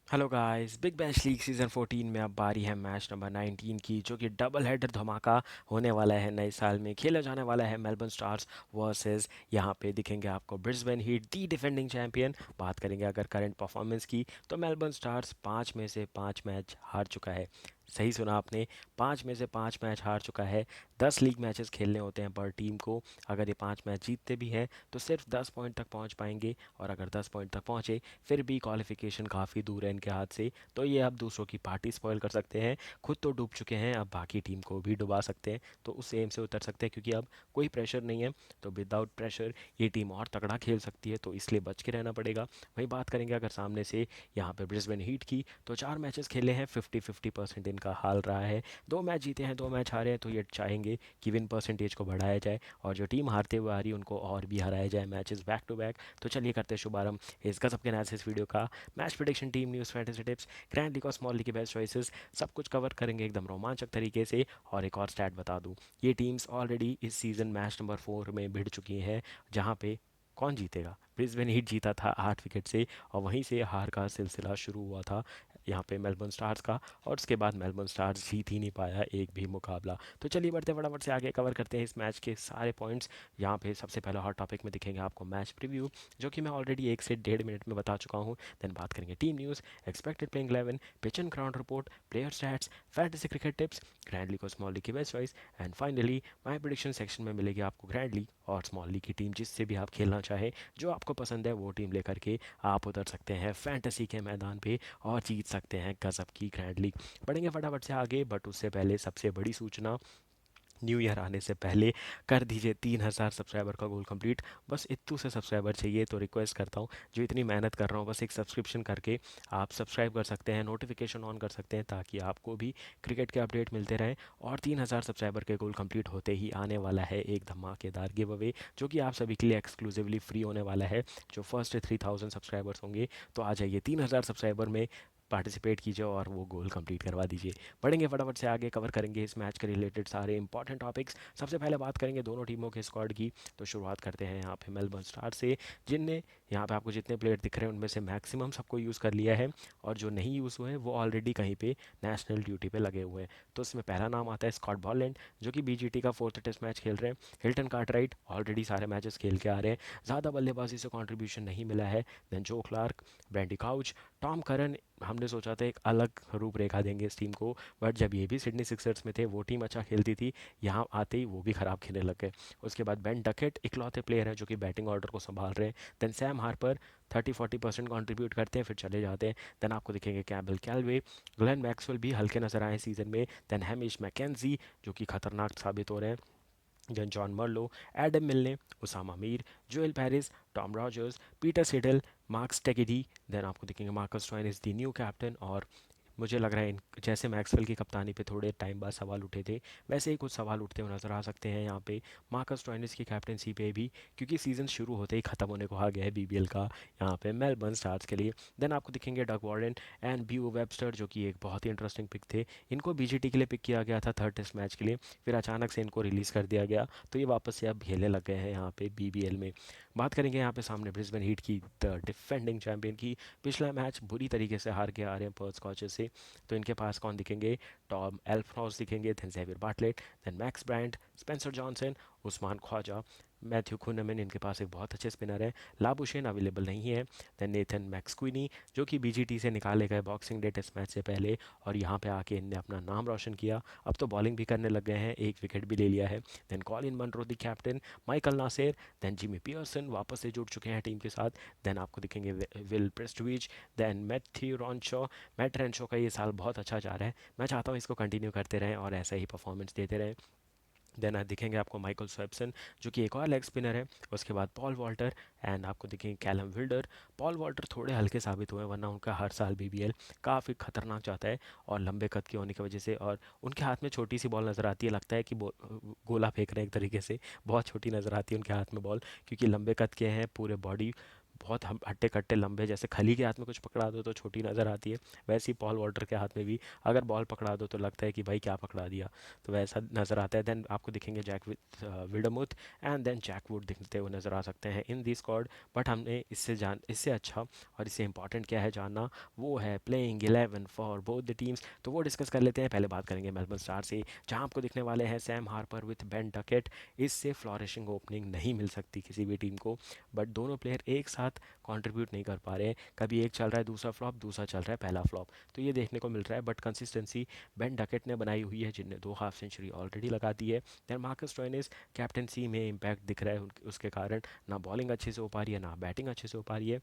Hello guys, big bash league season 14 में अब बारी है मैच नंबर 19 की, जो कि डबल हेडर धमाका होने वाला है। नए साल में खेला जाने वाला है मेलबर्न स्टार्स वर्सेस, यहाँ पे दिखेंगे आपको ब्रिस्बेन हीट, दी डिफेंडिंग चैंपियन। बात करेंगे अगर करंट परफॉर्मेंस की, तो मेलबर्न स्टार्स 5 में से 5 मैच हार चुका है। सही सुना आपने, 5 में से 5 मैच हार चुका है। 10 लीग मैचेस खेलने होते हैं पर टीम को। अगर ये 5 मैच जीतते भी हैं तो सिर्फ 10 पॉइंट तक पहुंच पाएंगे, और अगर 10 पॉइंट तक पहुंचे फिर भी क्वालिफिकेशन काफ़ी दूर है इनके हाथ से। तो ये अब दूसरों की पार्टी स्पॉइल कर सकते हैं। खुद तो डूब चुके हैं, अब बाकी टीम को भी डुबा सकते हैं। तो उस एम से उतर सकते हैं क्योंकि अब कोई प्रेशर नहीं है। तो विदाउट प्रेशर ये टीम और तगड़ा खेल सकती है, तो इसलिए बच के रहना पड़ेगा। वहीं बात करेंगे अगर सामने से यहाँ पे ब्रिस्बेन हीट की, तो 4 मैचेस खेले हैं, 50-50% इनका हाल रहा है। 2 मैच जीते हैं, 2 मैच हारे हैं, तो ये चाहेंगे कि विन परसेंटेज को बढ़ाया जाए और जो टीम हारते हुए आ रही है उनको और भी हराया जाए मैचेस बैक टू बैक। तो चलिए करते हैं शुभारंभ इस गजब के एनालिसिस वीडियो का। Match prediction, team news, fantasy tips, grand league और स्मॉल लीग की बेस्ट चॉइसेस, सब कुछ कवर करेंगे एकदम रोमांचक तरीके से। और एक और स्टैट बता दूं, ये टीम्स ऑलरेडी इस सीज़न मैच नंबर 4 में भिड़ चुकी हैं, जहां पे कौन जीतेगा, ब्रिस्बेन हीट जीता था 8 विकेट से, और वहीं से हार का सिलसिला शुरू हुआ था यहाँ पे मेलबर्न स्टार्स का। और उसके बाद मेलबर्न स्टार्स जीत ही नहीं पाया एक भी मुकाबला। तो चलिए बढ़ते फटाफट से आगे, कवर करते हैं इस मैच के सारे पॉइंट्स। यहाँ पे सबसे पहले हॉट टॉपिक में दिखेंगे आपको मैच प्रीव्यू, जो कि मैं ऑलरेडी 1 से 1.5 मिनट में बता चुका हूँ। देन बात करेंगे team news, expected playing 11, pitch and ground report, player stats, fantasy cricket tips, grand league और स्मॉल लीग की best choice, and finally my prediction section में मिलेगी आपको ग्रैंड लीग और स्मॉल लीग की टीम, जिससे भी आप खेलना चाहें, जो आपको पसंद है वो टीम लेकर के आप उतर सकते हैं फैंटेसी के मैदान पे और जीत सकते हैं गजब की ग्रैंड लीग। बढ़ेंगे फटाफट से आगे, बट उससे पहले सबसे बड़ी सूचना, न्यू ईयर आने से पहले कर दीजिए 3,000 सब्सक्राइबर का गोल कंप्लीट। बस इतने से सब्सक्राइबर चाहिए, तो रिक्वेस्ट करता हूँ, जो इतनी मेहनत कर रहा हूँ, बस एक सब्सक्रिप्शन करके आप सब्सक्राइब कर सकते हैं, नोटिफिकेशन ऑन कर सकते हैं, ताकि आपको भी क्रिकेट के अपडेट मिलते रहें। और 3,000 सब्सक्राइबर के गोल कंप्लीट होते ही आने वाला है एक धमाकेदार गिव अवे, जो कि आप सभी के लिए एक्सक्लूसिवली फ्री होने वाला है। जो फर्स्ट 3,000 सब्सक्राइबर्स होंगे, तो आ जाइए 3,000 सब्सक्राइबर में पार्टिसिपेट कीजिए और वो गोल कंप्लीट करवा दीजिए। बढ़ेंगे फटाफट से आगे, कवर करेंगे इस मैच के रिलेटेड सारे इंपॉर्टेंट टॉपिक्स। सबसे पहले बात करेंगे दोनों टीमों के स्क्वाड की। तो शुरुआत करते हैं यहाँ पे मेलबर्न स्टार से, जिनने यहाँ पे आपको जितने प्लेयर दिख रहे हैं उनमें से मैक्सिमम सबको यूज़ कर लिया है, और जो नहीं यूज़ हुए हैं वो ऑलरेडी कहीं पे नेशनल ड्यूटी पे लगे हुए हैं। तो इसमें पहला नाम आता है स्कॉट बॉलैंड, जो कि बीजीटी का 4th टेस्ट मैच खेल रहे हैं। हिल्टन कार्टराइट ऑलरेडी सारे मैचेस खेल के आ रहे हैं, ज़्यादा बल्लेबाजी से कॉन्ट्रीब्यूशन नहीं मिला है। Then Joe Clarke, Brody Couch, Tom Curran, हमने सोचा था एक अलग रूपरेखा देंगे इस टीम को, बट जब ये भी सिडनी सिक्सर्स में थे वो टीम अच्छा खेलती थी, यहाँ आते ही वो भी ख़राब खेलने लग गए। उसके बाद बेन डकेट इकलौते प्लेयर हैं जो कि बैटिंग ऑर्डर को संभाल रहे हैं। देन सैम हार्पर 30-40% कॉन्ट्रीब्यूट करते हैं फिर चले जाते हैं। देन आपको दिखेंगे कैम्बल कैलवे, ग्लेन मैक्सवेल भी हल्के नजर आए सीजन में। देन हैमिश मैकेंजी, जो कि खतरनाक साबित हो रहे हैं। Then John Merlo, Adam Milne, Usama Mir, Joel Paris, Tom Rogers, Peter Siddle, Marcus टेगिडी। देन आपको दिखेंगे मार्कस ट्वाइन इज़ द न्यू कैप्टन। और मुझे लग रहा है जैसे मैक्सवेल की कप्तानी पे थोड़े टाइम बाद सवाल उठे थे, वैसे ही कुछ सवाल उठते हुए नजर आ सकते हैं यहाँ पे मार्कस टॉइनिस की कैप्टनसी पे भी, क्योंकि सीज़न शुरू होते ही ख़त्म होने को आ गया है बीबीएल का यहाँ पे मेलबर्न स्टार्स के लिए। देन आपको दिखेंगे डग वार्डन एंड ब्यू वेबस्टर, जो कि एक बहुत ही इंटरेस्टिंग पिक थे। इनको बीजीटी के लिए पिक किया गया था 3rd टेस्ट मैच के लिए, फिर अचानक से इनको रिलीज़ कर दिया गया, तो ये वापस से अब खेलने लग गए हैं यहाँ पे बीबीएल में। बात करेंगे यहाँ पे सामने ब्रिस्बेन हीट की, द डिफेंडिंग चैंपियन की। पिछला मैच बुरी तरीके से हार के आ रहे हैं पर्थ स्कॉचेस से। तो इनके पास कौन दिखेंगे, टॉम एल्फ्रॉस दिखेंगे, then Xavier Bartlett, then Max Bryant, Spencer Johnson, Usman Khawaja, Matthew Kuhnemann, इनके पास एक बहुत अच्छे स्पिनर है। लाबुशेन अवेलेबल नहीं है। देन नेथन मैक्सक्विनी, जो कि बीजीटी से निकाले गए बॉक्सिंग डे टेस्ट मैच से पहले, और यहाँ पे आके इनने अपना नाम रोशन किया, अब तो बॉलिंग भी करने लग गए हैं, एक विकेट भी ले लिया है। Then Colin Munro the captain, Michael Neser, then Jimmy Peirson वापस से जुड़ चुके हैं टीम के साथ। देन आपको दिखेंगे विल प्रेस्टविच, देन मैथ्यू रॉनशॉ। मैट रेंशो का ये साल बहुत अच्छा जा रहा है, मैं चाहता हूँ इसको कंटिन्यू करते रहें और ऐसा ही परफॉर्मेंस देते रहें। देन दिखेंगे आपको माइकल स्वेप्सन, जो कि एक और लेग स्पिनर है। उसके बाद पॉल वॉल्टर, एंड आपको दिखेंगे कैलम विल्डर। पॉल वॉल्टर थोड़े हल्के साबित हुए, वरना उनका हर साल बीबीएल काफ़ी खतरनाक जाता है, और लंबे कद के होने की वजह से, और उनके हाथ में छोटी सी बॉल नज़र आती है, लगता है कि गोला फेंक रहे हैं एक तरीके से, बहुत छोटी नज़र आती है उनके हाथ में बॉल, क्योंकि लंबे कद के हैं, पूरे बॉडी बहुत हट्टे कट्टे लंबे, जैसे खली के हाथ में कुछ पकड़ा दो तो छोटी नज़र आती है, वैसे ही पॉल वॉल्टर के हाथ में भी अगर बॉल पकड़ा दो तो लगता है कि भाई क्या पकड़ा दिया, तो वैसा नज़र आता है। देन आपको दिखेंगे Jack Wildermuth and then Jack Wood दिखते हुए नज़र आ सकते हैं इन दी स्क्वाड। बट हमने इससे अच्छा और इससे इंपॉर्टेंट क्या है जानना, वो है playing 11 for both the teams. तो वो डिस्कस कर लेते हैं। पहले बात करेंगे मेलबर्न स्टार से, जहां आपको दिखने वाले हैं Sam Harper with Ben Duckett. इससे फ्लॉरिशिंग ओपनिंग नहीं मिल सकती किसी भी टीम को, बट दोनों प्लेयर एक साथ कंट्रीब्यूट नहीं कर पा रहे हैं। कभी एक चल रहा है दूसरा फ्लॉप, दूसरा चल रहा है पहला फ्लॉप, तो ये देखने को मिल रहा है। बट कंसिस्टेंसी बेन डकेट ने बनाई हुई है, जिनने 2 हाफ सेंचुरी ऑलरेडी लगा दी है। देन मार्कस स्टोइनिस कैप्टनसी में इम्पैक्ट दिख रहा है उसके कारण, ना बॉलिंग अच्छे से हो पा रही है ना बैटिंग अच्छे से हो पा रही है।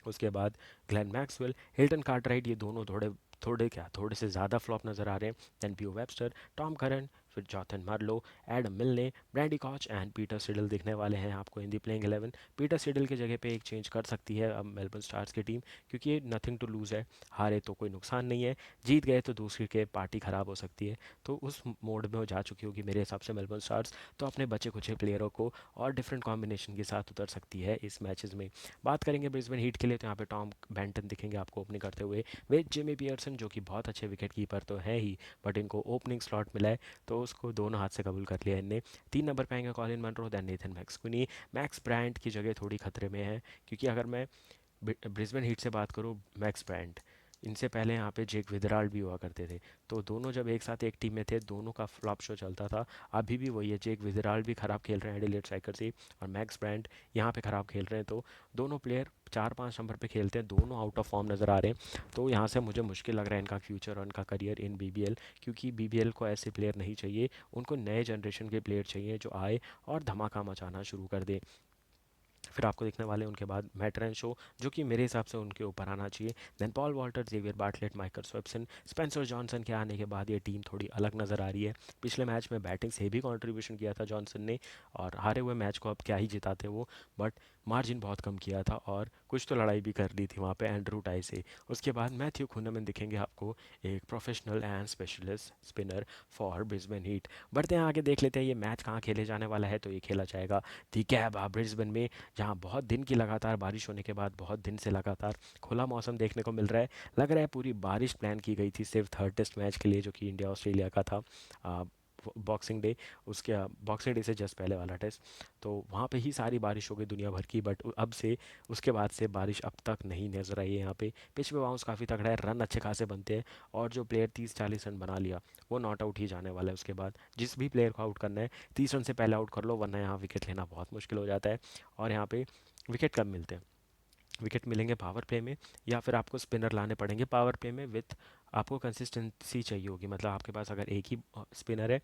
उसके बाद ग्लेन मैक्सवेल, हिल्टन कार्टराइट, ये दोनों थोड़े थोड़े से ज़्यादा फ्लॉप नज़र आ रहे हैं। दैन पियो वेबस्टर, टॉम करन, फिर Jonathan Merlo, Adam Milne, Brody Couch and Peter Siddle दिखने वाले हैं आपको in the playing 11। Peter Siddle की जगह पे एक चेंज कर सकती है अब मेलबर्न स्टार्स की टीम, क्योंकि ये नथिंग टू लूज़ है, हारे तो कोई नुकसान नहीं है, जीत गए तो दूसरी के पार्टी ख़राब हो सकती है। तो उस मोड में वो जा चुकी होगी मेरे हिसाब से मेलबर्न स्टार्स, तो अपने बचे कुछ प्लेयरों को और डिफरेंट कॉम्बिनेशन के साथ उतर सकती है इस मैचेस में। बात करेंगे ब्रिस्बेन हीट के लिए, तो यहाँ पे टॉम बेंटन दिखेंगे आपको ओपनिंग करते हुए विद जिमी पियर्सन, जो कि बहुत अच्छे विकेट कीपर तो हैं ही, बट इनको ओपनिंग स्लॉट मिला है तो उसको दोनों हाथ से कबूल कर लिया इनने। 3 नंबर पे आएंगे Colin Munro, then Nathan McSweeney. Max Bryant की जगह थोड़ी खतरे में है, क्योंकि अगर मैं ब्रिस्बेन हीट से बात करूँ, मैक्स ब्रांड, इनसे पहले यहाँ पे जेक विदराल भी हुआ करते थे, तो दोनों जब एक साथ एक टीम में थे दोनों का फ्लॉप शो चलता था। अभी भी वही है, जेक विदराल भी ख़राब खेल रहे हैं एडिलेड स्ट्राइकर से, और मैक्स ब्रांड यहाँ पे ख़राब खेल रहे हैं। तो दोनों प्लेयर 4-5 नंबर पे खेलते हैं, दोनों आउट ऑफ फॉर्म नज़र आ रहे हैं। तो यहाँ से मुझे मुश्किल लग रहा है इनका फ्यूचर और इनका करियर इन बीबीएल, क्योंकि बीबीएल को ऐसे प्लेयर नहीं चाहिए, उनको नए जनरेशन के प्लेयर चाहिए जो आए और धमाका मचाना शुरू कर दे। फिर आपको दिखने वाले उनके बाद मैट शो, जो कि मेरे हिसाब से उनके ऊपर आना चाहिए। Then Paul Walter, Xavier Bartlett, Michael Swepson, Spencer Johnson के आने के बाद ये टीम थोड़ी अलग नज़र आ रही है। पिछले मैच में बैटिंग से भी कंट्रीब्यूशन किया था जॉनसन ने, और हारे हुए मैच को अब क्या ही जिताते वो, बट मार्जिन बहुत कम किया था और कुछ तो लड़ाई भी कर ली थी वहाँ पे एंड्रू टाई से। उसके बाद मैथ्यू खुनमन दिखेंगे आपको, एक professional and specialist spinner for Brisbane heat. बढ़ते हैं आगे, देख लेते हैं ये मैच कहाँ खेले जाने वाला है। तो ये खेला जाएगा दी कैब ब्रिस्बेन में, जहाँ बहुत दिन की लगातार बारिश होने के बाद बहुत दिन से लगातार खुला मौसम देखने को मिल रहा है। लग रहा है पूरी बारिश प्लान की गई थी सिर्फ थर्ड टेस्ट मैच के लिए, जो कि इंडिया ऑस्ट्रेलिया का था, बॉक्सिंग डे, उसके बॉक्सिंग डे से जस्ट पहले वाला टेस्ट। तो वहाँ पे ही सारी बारिश हो गई दुनिया भर की, बट अब से उसके बाद से बारिश अब तक नहीं नजर आई है यहाँ पे। पिच पे बाउंस काफ़ी तगड़ा है, रन अच्छे खासे बनते हैं, और जो प्लेयर 30-40 रन बना लिया वो नॉट आउट ही जाने वाला है। उसके बाद जिस भी प्लेयर को आउट करना है 30 रन से पहले आउट कर लो, वरना यहाँ विकेट लेना बहुत मुश्किल हो जाता है। और यहाँ पे विकेट कब मिलते हैं, विकेट मिलेंगे पावर प्ले में, या फिर आपको स्पिनर लाने पड़ेंगे पावर प्ले में विथ, आपको कंसिस्टेंसी चाहिए होगी, मतलब आपके पास अगर एक ही स्पिनर है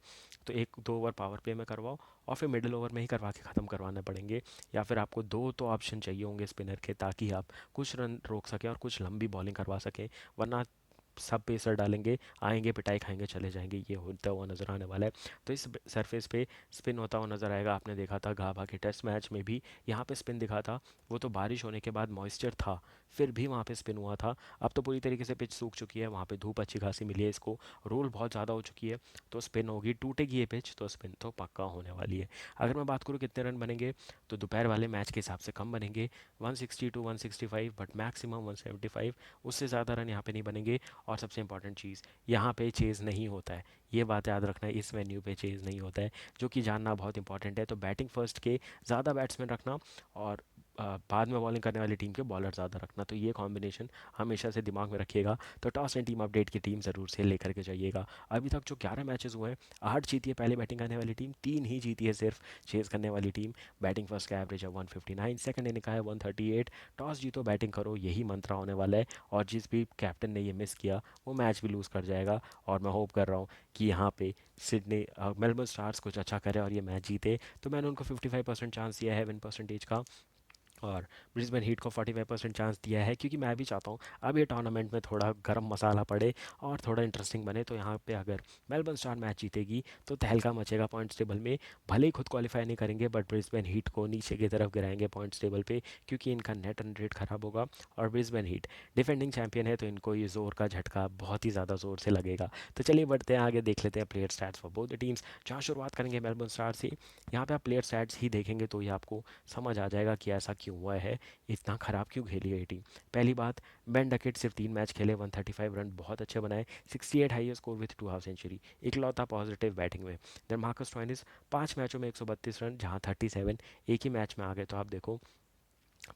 तो 1-2 ओवर पावर प्ले में करवाओ, और फिर मिडिल ओवर में ही करवा के ख़त्म करवाने पड़ेंगे। या फिर आपको दो तो ऑप्शन चाहिए होंगे स्पिनर के, ताकि आप कुछ रन रोक सकें और कुछ लंबी बॉलिंग करवा सकें, वरना सब पेसर डालेंगे, आएंगे पिटाई खाएंगे चले जाएंगे, ये होता हुआ नज़र आने वाला है। तो इस सरफेस पे स्पिन होता हुआ नज़र आएगा। आपने देखा था गाबा के टेस्ट मैच में भी यहाँ पे स्पिन दिखा था, वो तो बारिश होने के बाद मॉइस्चर था, फिर भी वहाँ पे स्पिन हुआ था। अब तो पूरी तरीके से पिच सूख चुकी है, वहाँ पे धूप अच्छी खासी मिली है इसको, रोल बहुत ज़्यादा हो चुकी है, तो स्पिन होगी, टूटेगी ये पिच तो स्पिन तो पक्का होने वाली है। अगर मैं बात करूँ कितने रन बनेंगे, तो दोपहर वाले मैच के हिसाब से कम बनेंगे, 160 to 165, बट मैक्सिमम 175, उससे ज़्यादा रन यहाँ पे नहीं बनेंगे। और सबसे इंपॉर्टेंट चीज़, यहाँ पे चेज़ नहीं होता है, ये बात याद रखना है, इस वेन्यू पे चेज़ नहीं होता है, जो कि जानना बहुत इंपॉर्टेंट है। तो बैटिंग फर्स्ट के ज़्यादा बैट्समैन रखना, और बाद में बॉलिंग करने वाली टीम के बॉलर ज़्यादा रखना, तो ये कॉम्बिनेशन हमेशा से दिमाग में रखिएगा। तो टॉस एंड टीम अपडेट की टीम ज़रूर से लेकर के जाइएगा। अभी तक जो 11 मैचेस हुए हैं, 8 जीती है पहले बैटिंग करने वाली टीम, 3 ही जीती है सिर्फ चेज़ करने वाली टीम। बैटिंग फर्स्ट का एवरेज है 159, सेकंड इनिंग का है 138। टॉस जीतो बैटिंग करो, यही मंत्र होने वाला है, और जिस भी कैप्टन ने ये मिस किया वो मैच भी लूज़ कर जाएगा। और मैं होप कर रहा हूँ कि यहाँ पे सिडनी मेलबर्न स्टार्स कुछ अच्छा करे और ये मैच जीते, तो मैंने उनको 55% चांस दिया है विन परसेंटेज का, और ब्रिस्बेन हीट को 45% चांस दिया है, क्योंकि मैं भी चाहता हूँ अब ये टूर्नामेंट में थोड़ा गर्म मसाला पड़े और थोड़ा इंटरेस्टिंग बने। तो यहाँ पे अगर मेलबर्न स्टार मैच जीतेगी तो तहलका मचेगा पॉइंट्स टेबल में, भले ही खुद क्वालिफाई नहीं करेंगे बट ब्रिस्बेन हीट को नीचे की तरफ गिराएंगे पॉइंट्स टेबल पे, क्योंकि इनका नेट रन रेट खराब होगा। और ब्रिस्बेन हीट डिफेंडिंग चैंपियन है, तो इनको ये जोर का झटका बहुत ही ज़्यादा ज़ोर से लगेगा। तो चलिए बढ़ते हैं आगे, देख लेते हैं player stats for both the teams, जहाँ शुरुआत करेंगे मेलबर्न स्टार से। यहाँ पे आप प्लेयर स्टैट्स ही देखेंगे तो ये आपको समझ आ जाएगा कि ऐसा क्यों क्यों हुआ है, इतना ख़राब क्यों खेली है ये टीम। पहली बात, बेन डकेट सिर्फ 3 मैच खेले, 135 रन बहुत अच्छे बनाए, 68 high score with 2 half century, इकलौता पॉजिटिव बैटिंग में। देन मार्कस स्टोइनिस 5 मैचों में 132 रन, जहाँ 37 एक ही मैच में आ गए। तो आप देखो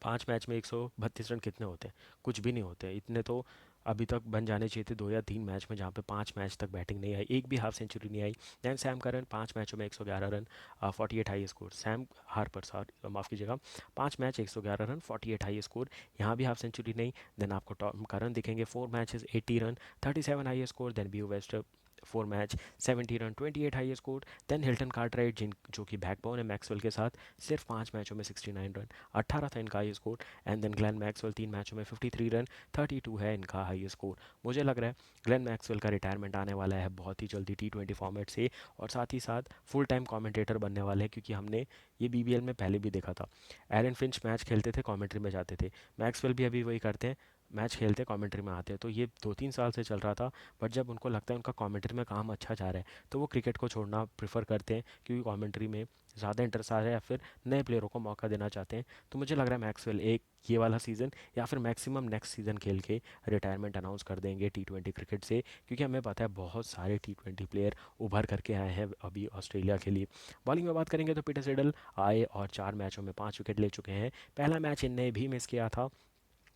5 मैच में 132 रन कितने होते हैं, कुछ भी नहीं होते इतने तो। अभी तक बन जाने चाहिए थे 2 या 3 मैच में, जहाँ पे 5 मैच तक बैटिंग नहीं आई, एक भी हाफ सेंचुरी नहीं आई। दैन सैम करन 5 मैचों में 111 run, 48 high score. Sam Harper, sorry माफ़ कीजिएगा, 5 मैच 111 रन, 48 हाई स्कोर, यहाँ भी हाफ सेंचुरी नहीं। देन आपको टॉम करन दिखेंगे, 4 matches 80 run, 37 high score. Then Beau West 4 match 70 run, 28 high score. Then Hilton Cartwright, जिन जो कि बैकबोन है मैक्सवेल के साथ, सिर्फ 5 मैचों में 69 रन, 18 था इनका high score. And then Glenn Maxwell 3 मैचों में 53 रन, 32 है इनका हाई स्कोर। मुझे लग रहा है ग्लेन मैक्सवेल का रिटायरमेंट आने वाला है बहुत ही जल्दी T20 फॉर्मेट से, और साथ ही साथ फुल टाइम कमेंटेटर बनने वाले हैं, क्योंकि हमने ये BBL में पहले भी देखा था। एरन फिंच मैच खेलते थे, कमेंट्री में जाते थे, मैक्सवेल भी अभी वही करते हैं, मैच खेलते कमेंट्री में आते हैं। तो ये 2-3 साल से चल रहा था, बट जब उनको लगता है उनका कमेंट्री में काम अच्छा जा रहा है, तो वो क्रिकेट को छोड़ना प्रेफर करते हैं, क्योंकि कमेंट्री में ज़्यादा इंटरेस्ट आ रहा है, या फिर नए प्लेयरों को मौका देना चाहते हैं। तो मुझे लग रहा है मैक्सवेल एक ये वाला सीज़न या फिर मैक्सिमम नेक्स्ट सीज़न खेल के रिटायरमेंट अनाउंस कर देंगे T20 क्रिकेट से, क्योंकि हमें पता है बहुत सारे T20 प्लेयर उभर करके आए हैं अभी ऑस्ट्रेलिया के लिए। बॉलिंग में बात करेंगे तो पीटर सिडल आए और 4 मैचों में 5 विकेट ले चुके हैं। पहला मैच इनने भी मिस किया था,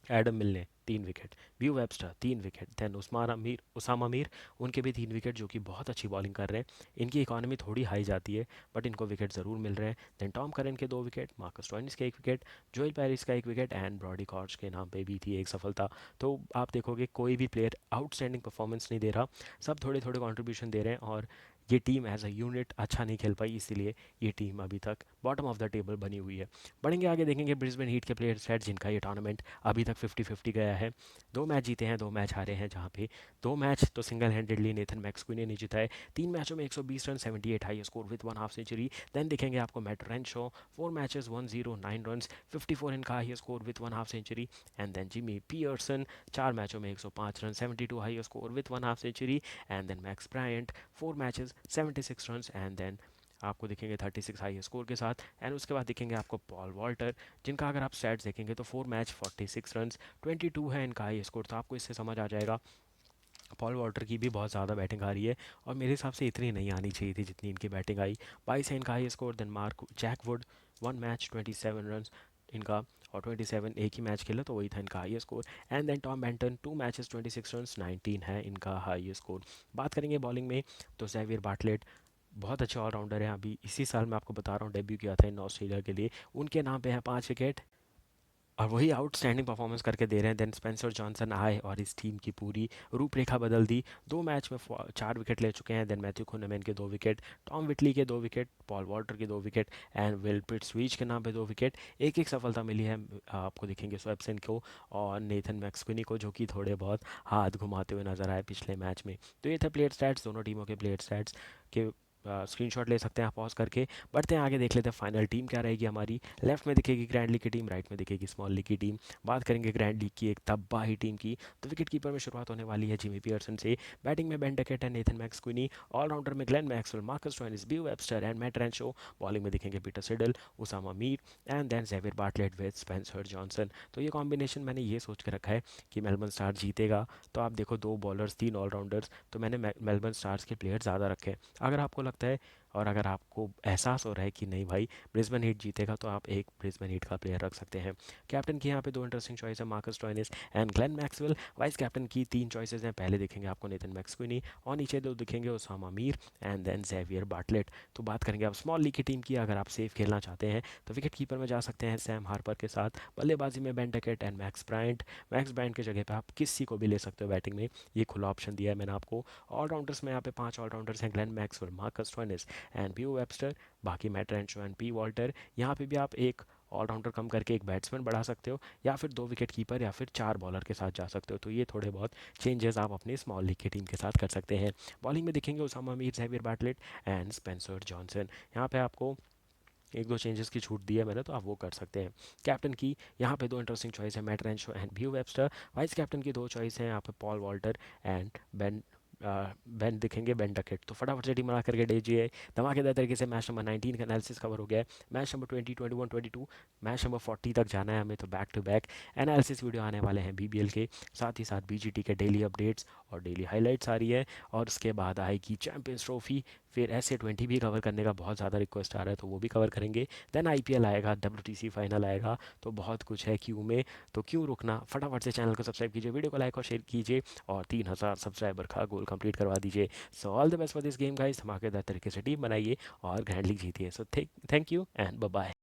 Adam Milne 3 wicket, Beau Webster 3 wicket, then Usama Mir उनके भी 3 विकेट, जो कि बहुत अच्छी बॉलिंग कर रहे हैं। इनकी इकॉनमी थोड़ी हाई जाती है, बट इनको विकेट ज़रूर मिल रहे हैं। देन टॉम करन के 2 विकेट, मार्कस स्टोइनिस के 1 विकेट, जोएल पेरिस का 1 विकेट, एंड ब्रॉडी कॉर्च के नाम पे भी थी एक सफलता। तो आप देखोगे कोई भी प्लेयर आउटस्टैंडिंग परफॉर्मेंस नहीं दे रहा, सब थोड़े थोड़े कॉन्ट्रीब्यूशन दे रहे हैं, और ये टीम एज अ यूनिट अच्छा नहीं खेल पाई, इसीलिए ये टीम अभी तक बॉटम ऑफ द टेबल बनी हुई है। बढ़ेंगे आगे, देखेंगे ब्रिस्बेन हीट के प्लेयर सेट, जिनका ये टूर्नामेंट अभी तक 50-50 गया है। 2 मैच जीते हैं, 2 मैच हारे हैं, जहाँ पे 2 मैच तो सिंगल हैंडेडली नेथन मैक्सक्विन ने जीता है। 3 मैचों में 120 run, 78 high score with 1 half century. Then दिखेंगे आपको मैट रेंशो, 4 मैचेस 109 रन, 54 इनका high score with 1 half century. And then Jimmy Peirson, 4 मैचों में 105 run, 72 high score with 1 half century. And then Max Bryant, 4 matches 76 run, and then आपको दिखेंगे 36 high score के साथ। And उसके बाद दिखेंगे आपको पॉल वॉल्टर, जिनका अगर आप स्टैट्स देखेंगे तो 4 मैच 46 रन, 22 है इनका हाई स्कोर। तो आपको इससे समझ आ जाएगा पॉल वॉल्टर की भी बहुत ज़्यादा बैटिंग आ रही है, और मेरे हिसाब से इतनी नहीं आनी चाहिए थी जितनी इनकी बैटिंग आई। 22 है इनका high score. Then Mark Jackwood, 1 match 27 run इनका, और 27 एक ही मैच खेला तो वही था इनका high score. And then Tom Banton, 2 matches 26 run, 19 है इनका हाई स्कोर। बात करेंगे बॉलिंग में तो जेवियर बाटलेट बहुत अच्छे ऑलराउंडर हैं, अभी इसी साल मैं आपको बता रहा हूँ डेब्यू किया था इन ऑस्ट्रेलिया के लिए, उनके नाम पे हैं 5 विकेट, और वही आउटस्टैंडिंग परफॉर्मेंस करके दे रहे हैं। देन स्पेंसर जॉनसन आए और इस टीम की पूरी रूपरेखा बदल दी, 2 मैच में 4 विकेट ले चुके हैं। देन मैथ्यू कुनमैन के 2 विकेट, टॉम विटली के 2 विकेट, पॉल वॉल्टर के 2 विकेट, एंड विल प्रिट्सविच के नाम पे 2 विकेट। एक एक सफलता मिली है, आपको दिखेंगे स्वैप्सन को और नेथन मैक्सक्विनी को, जो कि थोड़े बहुत हाथ घुमाते हुए नजर आए पिछले मैच में। तो ये थे प्लेयर स्टैट्स, दोनों टीमों के प्लेयर स्टैट्स के स्क्रीनशॉट ले सकते हैं आप पॉज करके। बढ़ते हैं आगे, देख लेते हैं फाइनल टीम क्या रहेगी हमारी। लेफ्ट में दिखेगी ग्रैंड लीग की टीम, राइट में दिखेगी स्मॉल लीग की टीम। बात करेंगे ग्रैंड लीग की एक तबाही टीम की, तो विकेट कीपर में शुरुआत होने वाली है जिमी पियर्सन से। बैटिंग में Ben Duckett and Nathan McSweeney, all rounder में Glenn Maxwell, Marcus Stoinis, Beau Webster and Matt Renshaw. Bowling में दिखेंगे Peter Siddle, Usama Mir, and then Xavier Bartlett with Spencer Johnson. तो ये कॉम्बिनेशन मैंने ये सोच के रखा है कि मेलबर्न स्टार जीतेगा। तो आप देखो 2 बॉलर्स 3 ऑलराउंडर्स, तो मैंने मेलबर्न स्टार्स के प्लेयर ज़्यादा रखे हैं। अगर आपको लगता है और अगर आपको एहसास हो रहा है कि नहीं भाई ब्रिस्बेन हीट जीतेगा, तो आप एक ब्रिस्बेन हीट का प्लेयर रख सकते हैं। कैप्टन की यहाँ पे 2 इंटरेस्टिंग चॉइस है, Marcus Stoinis and Glenn Maxwell. Vice captain की 3 चॉइसेस हैं, पहले दिखेंगे आपको नेथन मैक्सक्विनी, और नीचे 2 दिखेंगे Usama Mir and then Xavier Bartlett. तो बात करेंगे आप स्मॉल लीग की टीम की, अगर आप सेफ खेलना चाहते हैं तो विकेट कीपर में जा सकते हैं सैम हार्पर के साथ, बल्लेबाजी में Ben Duckett and max Bryant की जगह पे आप किसी को भी ले सकते हो बैटिंग में, ये खुला ऑप्शन दिया है मैंने आपको। ऑलराउंडर्स में यहाँ पे 5 ऑलराउंडर्स हैं, Glenn Maxwell, Marcus Stoinis and P Webster, बाकी Matt Renshaw and P Walter. यहाँ पे भी आप एक ऑलराउंडर कम करके एक बैट्समैन बढ़ा सकते हो, या फिर 2 विकेट कीपर, या फिर 4 बॉलर के साथ जा सकते हो। तो ये थोड़े बहुत चेंजेस आप अपनी स्मॉल लीग की टीम के साथ कर सकते हैं। बॉलिंग में दिखेंगे Usama Mir, Xavier Bartlett and Spencer Johnson. यहाँ पे आपको 1-2 चेंजेस की छूट दी है मैंने, तो आप वो कर सकते हैं। कैप्टन की यहाँ पे 2 इंटरेस्टिंग चॉइस है, Matt Renshaw and Beau Webster. Vice captain की 2 चॉइस हैं यहाँ पे, Paul Walter and Ben Ben दिखेंगे, बेन डकेट। तो फटाफट से टीम बना करके दीजिए। धमाकेदार तरीके से मैच नंबर 19 का एनालिसिस कवर हो गया है। मैच नंबर 20, 21, 22, मैच नंबर 40 तक जाना है हमें, तो back to back analysis video आने वाले हैं बीबीएल के। साथ ही साथ बीजीटी के डेली अपडेट्स और डेली हाइलाइट्स आ रही है। और उसके बाद आएगी चैंपियंस ट्रॉफी, फिर ऐसे 20 भी कवर करने का बहुत ज़्यादा रिक्वेस्ट आ रहा है, तो वो भी कवर करेंगे। देन आईपीएल आएगा, डब्ल्यूटीसी फाइनल आएगा, तो बहुत कुछ है क्यू में। तो क्यों रुकना, फटाफट से चैनल को सब्सक्राइब कीजिए, वीडियो को लाइक और शेयर कीजिए, और 3000 सब्सक्राइबर का गोल कंप्लीट करवा दीजिए। So all the best for this game guys, धमाकेदार तरीके से टीम बनाइए और ग्रैंडली जीतिए। So thank you and bye bye.